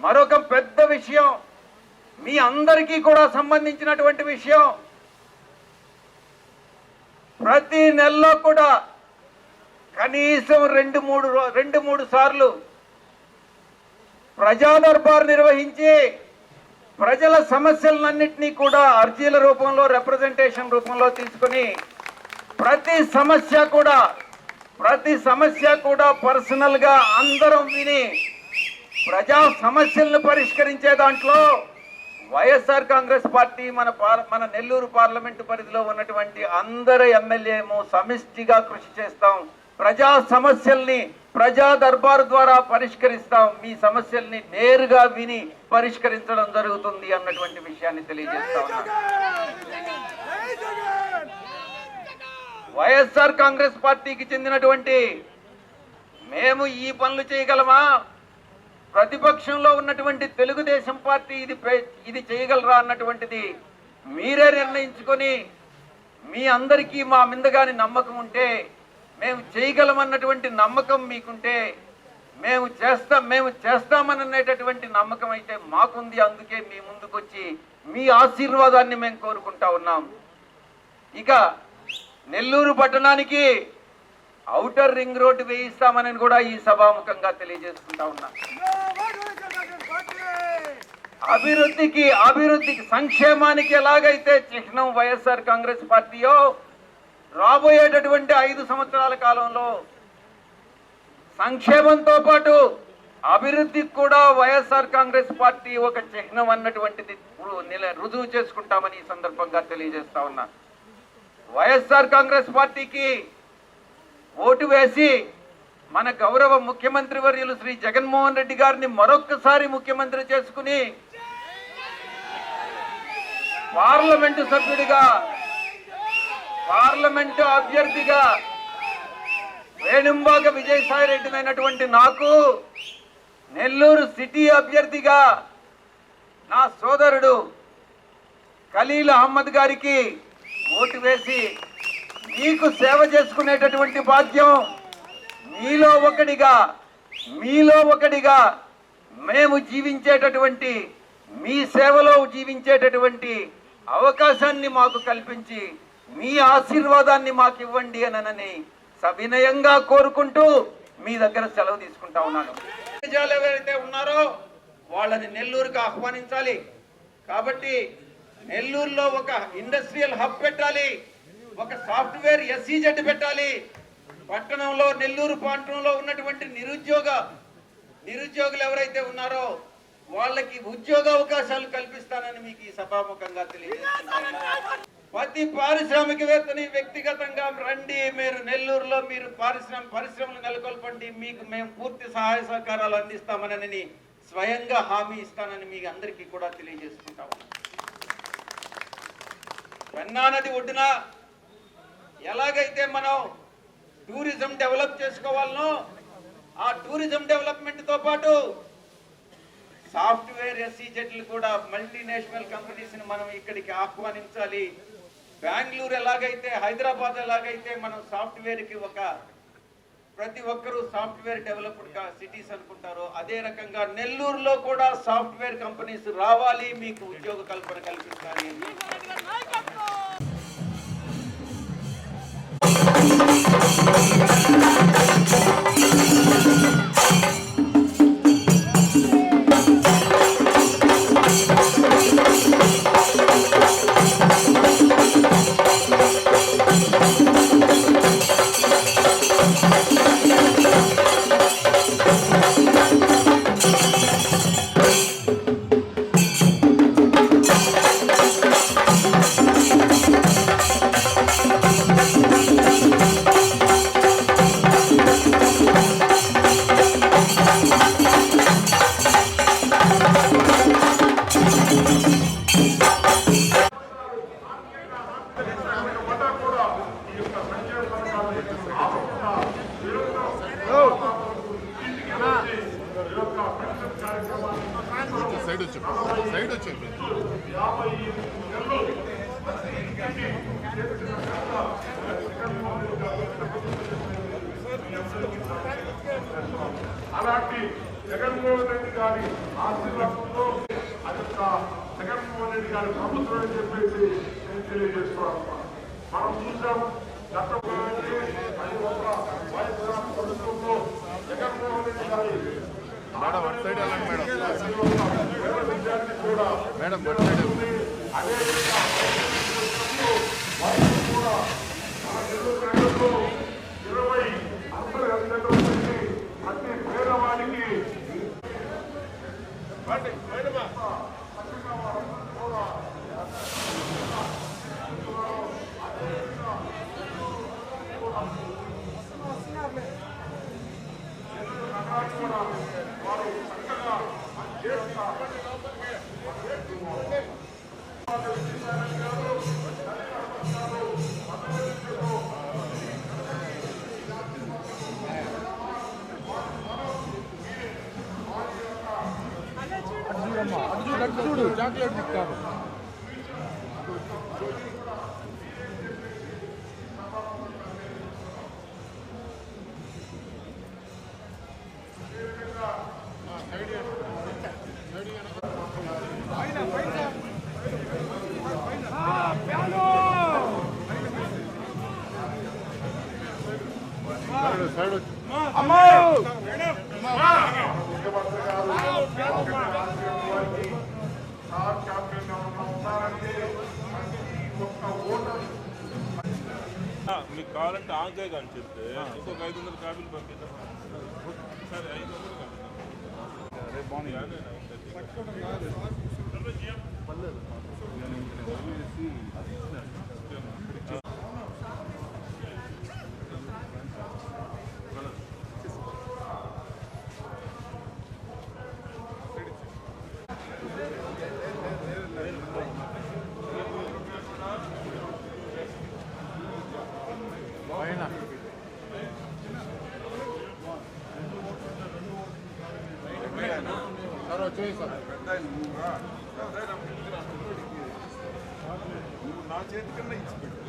మరొక పెద్ద విషయం, మీ అందరికీ కూడా సంబంధించినటువంటి విషయం, ప్రతి నెలలో కూడా కనీసం రెండు మూడు సార్లు ప్రజా దర్బార్ నిర్వహించి ప్రజల సమస్యలన్నింటినీ కూడా అర్జీల రూపంలో, రిప్రజెంటేషన్ రూపంలో తీసుకుని ప్రతి సమస్య కూడా పర్సనల్గా అందరం విని ప్రజా సమస్యలను పరిష్కరించే దాంట్లో వైఎస్ఆర్ కాంగ్రెస్ పార్టీ మన నెల్లూరు పార్లమెంటు పరిధిలో ఉన్నటువంటి అందరు ఎమ్మెల్యేము సమిష్టిగా కృషి చేస్తాం. ప్రజా సమస్యల్ని ప్రజా దర్బారు ద్వారా పరిష్కరిస్తాం. మీ సమస్యల్ని నేరుగా విని పరిష్కరించడం జరుగుతుంది అన్నటువంటి విషయాన్ని తెలియజేస్తా ఉన్నాను. వైఎస్ఆర్ కాంగ్రెస్ పార్టీకి చెందినటువంటి మేము ఈ పనులు చేయగలమా, ప్రతిపక్షంలో ఉన్నటువంటి తెలుగుదేశం పార్టీ ఇది చేయగలరా అన్నటువంటిది మీరే నిర్ణయించుకొని, మీ అందరికీ మా మీదగాని నమ్మకం ఉంటే, మేము చేయగలమన్నటువంటి నమ్మకం మీకుంటే మేము చేస్తామనేటటువంటి నమ్మకం అయితే మాకుంది. అందుకే మీ ముందుకొచ్చి మీ ఆశీర్వాదాన్ని మేము కోరుకుంటా ఉన్నాం. ఇక నెల్లూరు పట్టణానికి ఔటర్ రింగ్ రోడ్డు వేయిస్తామని కూడా ఈ సభాముఖంగా తెలియజేసుకుంటా ఉన్నా. అభివృద్ధికి సంక్షేమానికి ఎలాగైతే చిహ్నం వైఎస్ఆర్ కాంగ్రెస్ పార్టీయో, రాబోయేటటువంటి 5 సంవత్సరాల కాలంలో సంక్షేమంతో పాటు అభివృద్ధికి కూడా వైఎస్ఆర్ కాంగ్రెస్ పార్టీ ఒక చిహ్నం అన్నటువంటిది రుజువు చేసుకుంటామని ఈ సందర్భంగా తెలియజేస్తా ఉన్నా. వైఎస్ఆర్ కాంగ్రెస్ పార్టీకి ఓటు వేసి మన గౌరవ ముఖ్యమంత్రి వర్యులు శ్రీ జగన్మోహన్ రెడ్డి గారిని మరొక్కసారి ముఖ్యమంత్రి చేసుకుని పార్లమెంటు సభ్యుడిగా, పార్లమెంటు అభ్యర్థిగా వేణుంబాక విజయసాయి రెడ్డినైనటువంటి నాకు నెల్లూరు సిటీ అభ్యర్థిగా నా సోదరుడు ఖలీల్ అహ్మద్ గారికి ఓటు వేసి మీకు సేవ చేసుకునేటటువంటి భాగ్యం మీలో ఒకడిగా మేము జీవించేటటువంటి, మీ సేవలో జీవించేటటువంటి అవకాశాన్ని మాకు కల్పించి మీ ఆశీర్వాదాన్ని మాకు ఇవ్వండి అనని సవినయంగా కోరుకుంటూ మీ దగ్గర సెలవు తీసుకుంటా ఉన్నాను. ప్రజలు ఎవరైతే ఉన్నారో వాళ్ళని నెల్లూరుకి ఆహ్వానించాలి. కాబట్టి నెల్లూరులో ఒక ఇండస్ట్రియల్ హబ్ పెట్టాలి, ఒక సాఫ్ట్వేర్ SEZ పెట్టాలి. పట్టణంలో నెల్లూరు పట్టణంలో ఉన్నటువంటి నిరుద్యోగులు ఎవరైతే ఉన్నారో వాళ్ళకి ఉద్యోగ అవకాశాలు కల్పిస్తానని మీకు ఈ సభాముఖంగా తెలియజేస్తున్నాను. ప్రతి పారిశ్రామికవేత్తని వ్యక్తిగతంగా రండి, మీరు నెల్లూరులో మీరు పరిశ్రమలు నెలకొల్పండి, మీకు మేము పూర్తి సహాయ సహకారాలు అందిస్తామని స్వయంగా హామీ ఇస్తానని మీకు అందరికీ కూడా తెలియజేసుకుంటాము. పెన్నా నది ఒడ్డున ఎలాగైతే మనం టూరిజం డెవలప్ చేసుకోవాలనో ఆ టూరిజం డెవలప్మెంట్ తో పాటు సాఫ్ట్వేర్ SEZలు కూడా మల్టీనేషనల్ కంపెనీస్ ని మనం ఇక్కడికి ఆహ్వానించాలి. బెంగళూరు ఎలాగైతే, హైదరాబాద్ ఎలాగైతే మనం సాఫ్ట్వేర్ కి ప్రతి ఒక్కరూ సాఫ్ట్వేర్ డెవలప్డ్ సిటీస్ అనుకుంటారో అదే రకంగా నెల్లూరులో కూడా సాఫ్ట్వేర్ కంపెనీస్ రావాలి, మీకు ఉద్యోగ కల్పన కల్పించాలి. అలాంటి జగన్మోహన్ రెడ్డి గారి ఆశీర్వాదంతో అదొక జగన్మోహన్ రెడ్డి గారి ప్రభుత్వం అని చెప్పేసి నేను తెలియజేసుకోవాలి. మనం చూసాం గతంలో అది ఒక వైఎస్ఆర్ ప్రభుత్వంలో జగన్మోహన్ రెడ్డి గారి విద్యార్థి కూడా అదేవిధంగా కూడా మన నెల్లూరు నగరంలో 20 అంతర్గత ప్రతి పేదవాడికి వారు చక్కగా చూడు చాక్లెట్ ఇస్తాను. సైడ్ అమ్మా మీకు కావాలంటే ఆంకాయ కానీ చెప్తే ఇంకొక 500 కాపీలు పంపిద్దాం. సరే 500 నా చేతి కన్నా ఇచ్చిపెట్టు.